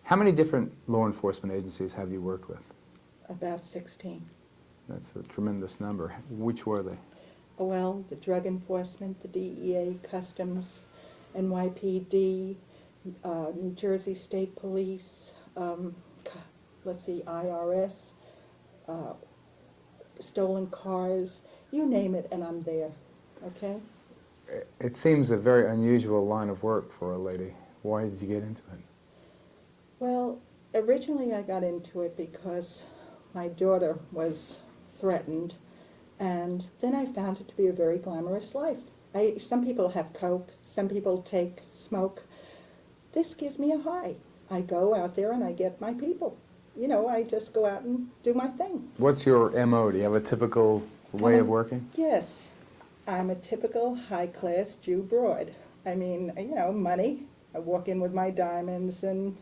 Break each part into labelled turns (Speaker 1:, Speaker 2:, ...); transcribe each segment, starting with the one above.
Speaker 1: How many different law enforcement agencies have you worked with?
Speaker 2: About 16.
Speaker 1: That's a tremendous number. Which were they?
Speaker 2: Well, the Drug Enforcement, the DEA, Customs, NYPD, New Jersey State Police, let's see, IRS, stolen cars, you name it, and I'm there, okay?
Speaker 1: It seems a very unusual line of work for a lady. Why did you get into it?
Speaker 2: Well, originally I got into it because my daughter was threatened, and then I found it to be a very glamorous life. Some people have coke, some people take smoke. This gives me a high. I go out there and I get my people. You know, I just go out and do my thing.
Speaker 1: What's your MO? Do you have a typical way of working?
Speaker 2: Yes. I'm a typical high-class Jew broad. I mean, you know, money. I walk in with my diamonds and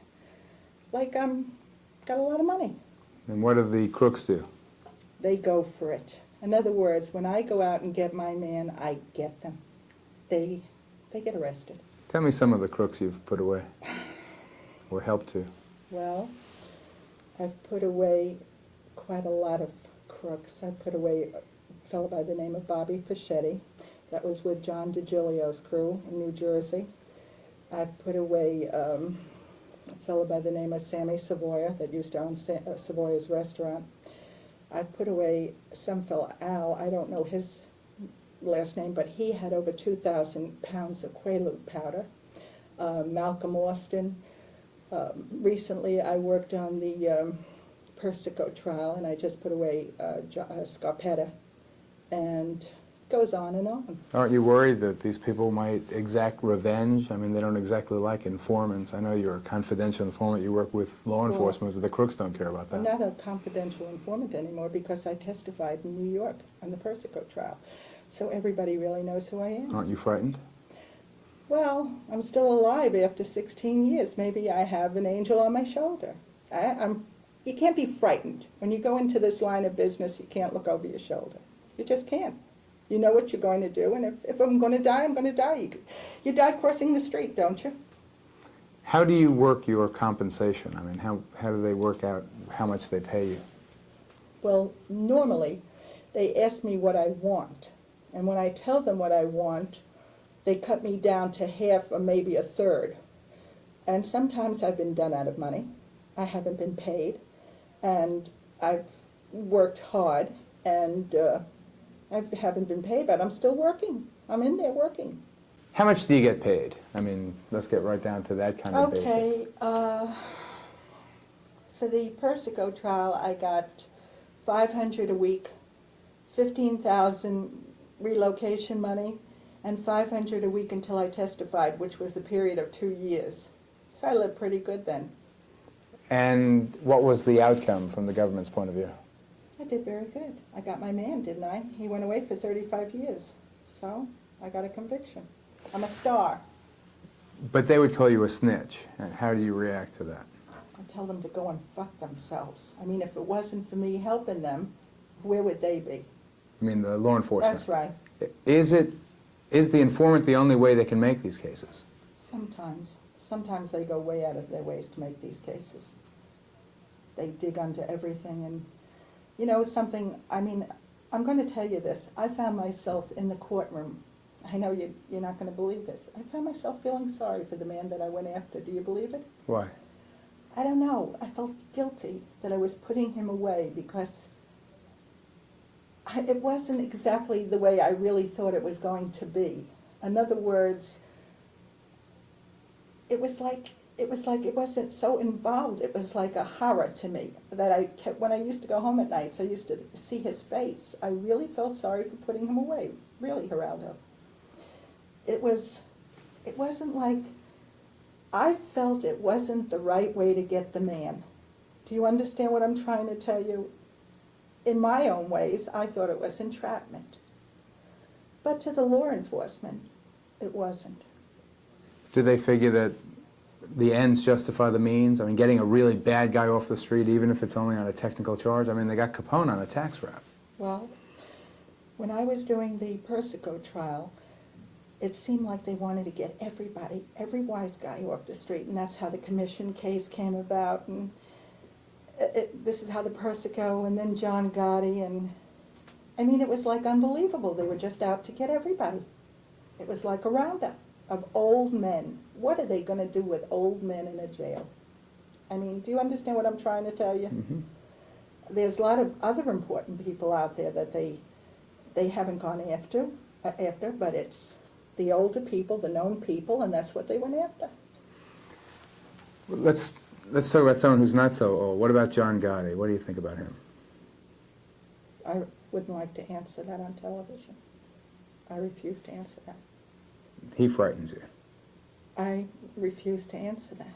Speaker 2: like I'm got a lot of money.
Speaker 1: And what do the crooks do?
Speaker 2: They go for it. In other words, when I go out and get my man, I get them. They get arrested.
Speaker 1: Tell me some of the crooks you've put away or helped to.
Speaker 2: Well, I've put away quite a lot of crooks. I put away a fellow by the name of Bobby Fischetti. That was with John DiGilio's crew in New Jersey. I've put away a fellow by the name of Sammy Savoya that used to own Savoya's restaurant. I've put away some fellow, Al, I don't know his last name, but he had over 2,000 pounds of Quaalude powder. Malcolm Austin. Recently I worked on the Persico trial, and I just put away Scarpetta, and goes on and on.
Speaker 1: Aren't you worried that these people might exact revenge? I mean, they don't exactly like informants. I know you're a confidential informant. You work with law enforcement, but the crooks don't care about that.
Speaker 2: I'm not a confidential informant anymore because I testified in New York on the Persico trial. So everybody really knows who I am.
Speaker 1: Aren't you frightened?
Speaker 2: Well, I'm still alive after 16 years. Maybe I have an angel on my shoulder. You can't be frightened. When you go into this line of business, you can't look over your shoulder. You just can't. You know what you're going to do, and if I'm going to die, I'm going to die. You die crossing the street, don't you?
Speaker 1: How do you work your compensation? I mean, how do they work out how much they pay you?
Speaker 2: Well, normally, they ask me what I want. And when I tell them what I want, they cut me down to half or maybe a third. And sometimes I've been done out of money. I haven't been paid. And I've worked hard, and I haven't been paid, but I'm still working. I'm in there working.
Speaker 1: How much do you get paid? I mean, let's get right down to that kind of basic.
Speaker 2: Okay, for the Persico trial, I got $500 a week, $15,000 relocation money, and $500 a week until I testified, which was a period of 2 years. So I lived pretty good then.
Speaker 1: And what was the outcome from the government's point of view?
Speaker 2: I did very good. I got my man, didn't I? He went away for 35 years. So I got a conviction. I'm a star.
Speaker 1: But they would call you a snitch. And how do you react to that?
Speaker 2: I tell them to go and fuck themselves. I mean, if it wasn't for me helping them, where would they be?
Speaker 1: I mean, the law enforcement.
Speaker 2: That's right.
Speaker 1: Is the informant the only way they can make these cases?
Speaker 2: Sometimes. Sometimes they go way out of their ways to make these cases. They dig onto everything, and you know something, I mean, I'm going to tell you this. I found myself in the courtroom. I know you're not going to believe this. I found myself feeling sorry for the man that I went after. Do you believe it?
Speaker 1: Why?
Speaker 2: I don't know. I felt guilty that I was putting him away because it wasn't exactly the way I really thought it was going to be. In other words, it was like it wasn't so involved. It was like a horror to me that I kept, when I used to go home at nights, I used to see his face. I really felt sorry for putting him away. Really, Geraldo. It wasn't like, I felt it wasn't the right way to get the man. Do you understand what I'm trying to tell you? In my own ways, I thought it was entrapment. But to the law enforcement, it wasn't.
Speaker 1: Do they figure that the ends justify the means? I mean, getting a really bad guy off the street, even if it's only on a technical charge? I mean, they got Capone on a tax rap.
Speaker 2: Well, when I was doing the Persico trial, it seemed like they wanted to get everybody, every wise guy off the street, and that's how the commission case came about, and this is how the Persico, and then John Gotti, and I mean, it was like unbelievable. They were just out to get everybody. It was like a roundup of old men. What are they going to do with old men in a jail? I mean, do you understand what I'm trying to tell you?
Speaker 1: Mm-hmm.
Speaker 2: There's a lot of other important people out there that they haven't gone after, but it's the older people, the known people, and that's what they went after.
Speaker 1: Let's talk about someone who's not so old. What about John Gotti? What do you think about him?
Speaker 2: I wouldn't like to answer that on television. I refuse to answer that.
Speaker 1: He frightens you.
Speaker 2: I refuse to answer that.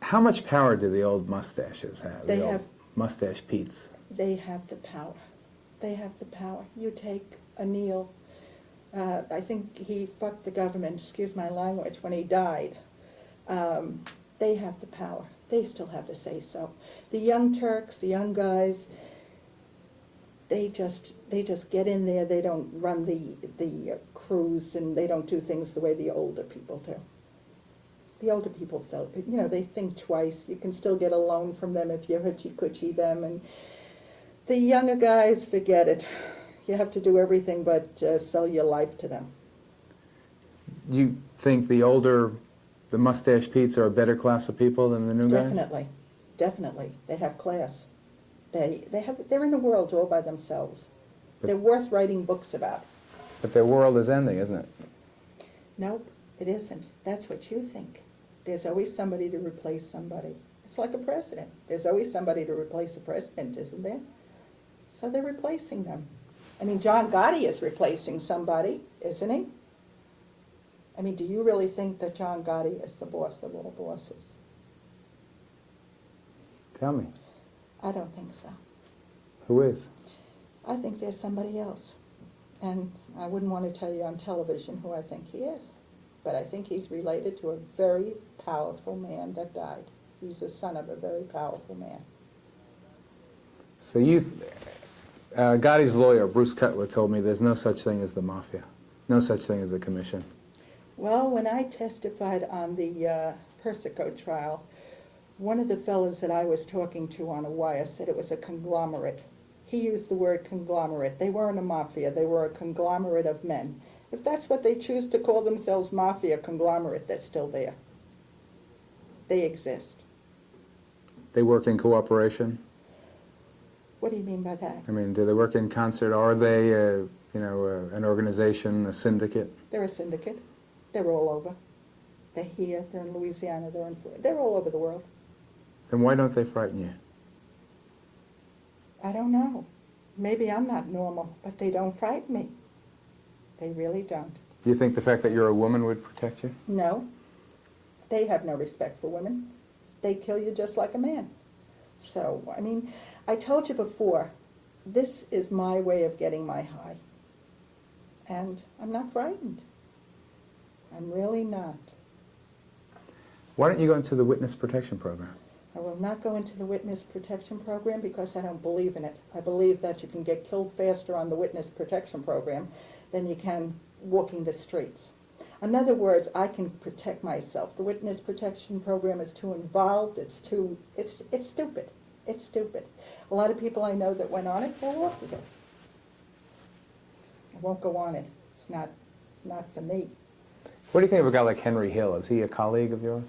Speaker 1: How much power do the old mustaches have?
Speaker 2: They
Speaker 1: the old
Speaker 2: have-
Speaker 1: mustache Pete's.
Speaker 2: They have the power. They have the power. You take O'Neill, I think he fucked the government, excuse my language, when he died. They have the power. They still have the say-so. The young Turks, the young guys, they just get in there. They don't run the crews, and they don't do things the way the older people do. The older people felt, they think twice. You can still get a loan from them if you hoochie-coochie them. And the younger guys, forget it. You have to do everything but sell your life to them.
Speaker 1: You think the mustache Pete's are a better class of people than the new guys?
Speaker 2: Definitely. Definitely. They have class. They're in the world all by themselves. They're worth writing books about.
Speaker 1: But their world is ending, isn't it?
Speaker 2: Nope, it isn't. That's what you think. There's always somebody to replace somebody. It's like a president. There's always somebody to replace a president, isn't there? So they're replacing them. I mean, John Gotti is replacing somebody, isn't he? I mean, do you really think that John Gotti is the boss of all bosses?
Speaker 1: Tell me.
Speaker 2: I don't think so.
Speaker 1: Who is?
Speaker 2: I think there's somebody else. And I wouldn't want to tell you on television who I think he is. But I think he's related to a very powerful man that died. He's the son of a very powerful man.
Speaker 1: So Gotti's lawyer, Bruce Cutler, told me there's no such thing as the mafia. No such thing as the commission.
Speaker 2: Well, when I testified on the Persico trial, one of the fellows that I was talking to on a wire said it was a conglomerate. He used the word conglomerate. They weren't a mafia. They were a conglomerate of men. If that's what they choose to call themselves, mafia conglomerate, they're still there. They exist.
Speaker 1: They work in cooperation?
Speaker 2: What do you mean by that?
Speaker 1: I mean, do they work in concert? Are they, an organization, a syndicate?
Speaker 2: They're a syndicate. They're all over. They're here, they're in Louisiana, they're all over the world.
Speaker 1: Then why don't they frighten you?
Speaker 2: I don't know. Maybe I'm not normal, but they don't frighten me. They really don't.
Speaker 1: Do you think the fact that you're a woman would protect you?
Speaker 2: No. They have no respect for women. They kill you just like a man. So, I mean, I told you before, this is my way of getting my high. And I'm not frightened. I'm really not.
Speaker 1: Why don't you go into the witness protection program?
Speaker 2: I will not go into the witness protection program because I don't believe in it. I believe that you can get killed faster on the witness protection program than you can walking the streets. In other words, I can protect myself. The witness protection program is too involved. It's stupid. It's stupid. A lot of people I know that went on it fell off of it. I won't go on it. It's not for me.
Speaker 1: What do you think of a guy like Henry Hill? Is he a colleague of yours?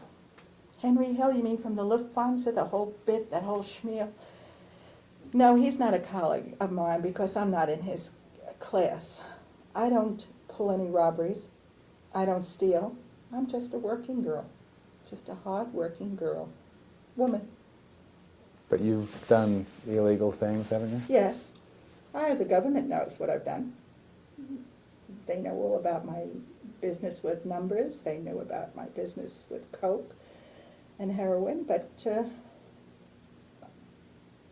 Speaker 2: Henry Hill, you mean from the Lufthansa, the whole bit, that whole schmear? No, he's not a colleague of mine because I'm not in his class. I don't pull any robberies. I don't steal. I'm just a working girl. Just a hard-working girl. Woman.
Speaker 1: But you've done illegal things, haven't you?
Speaker 2: Yes. The government knows what I've done. They know all about my business with numbers. They knew about my business with coke and heroin, but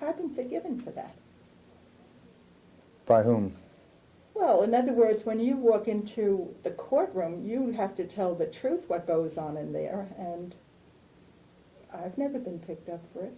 Speaker 2: I've been forgiven for that.
Speaker 1: By whom?
Speaker 2: Well, in other words, when you walk into the courtroom, you have to tell the truth what goes on in there, and I've never been picked up for it.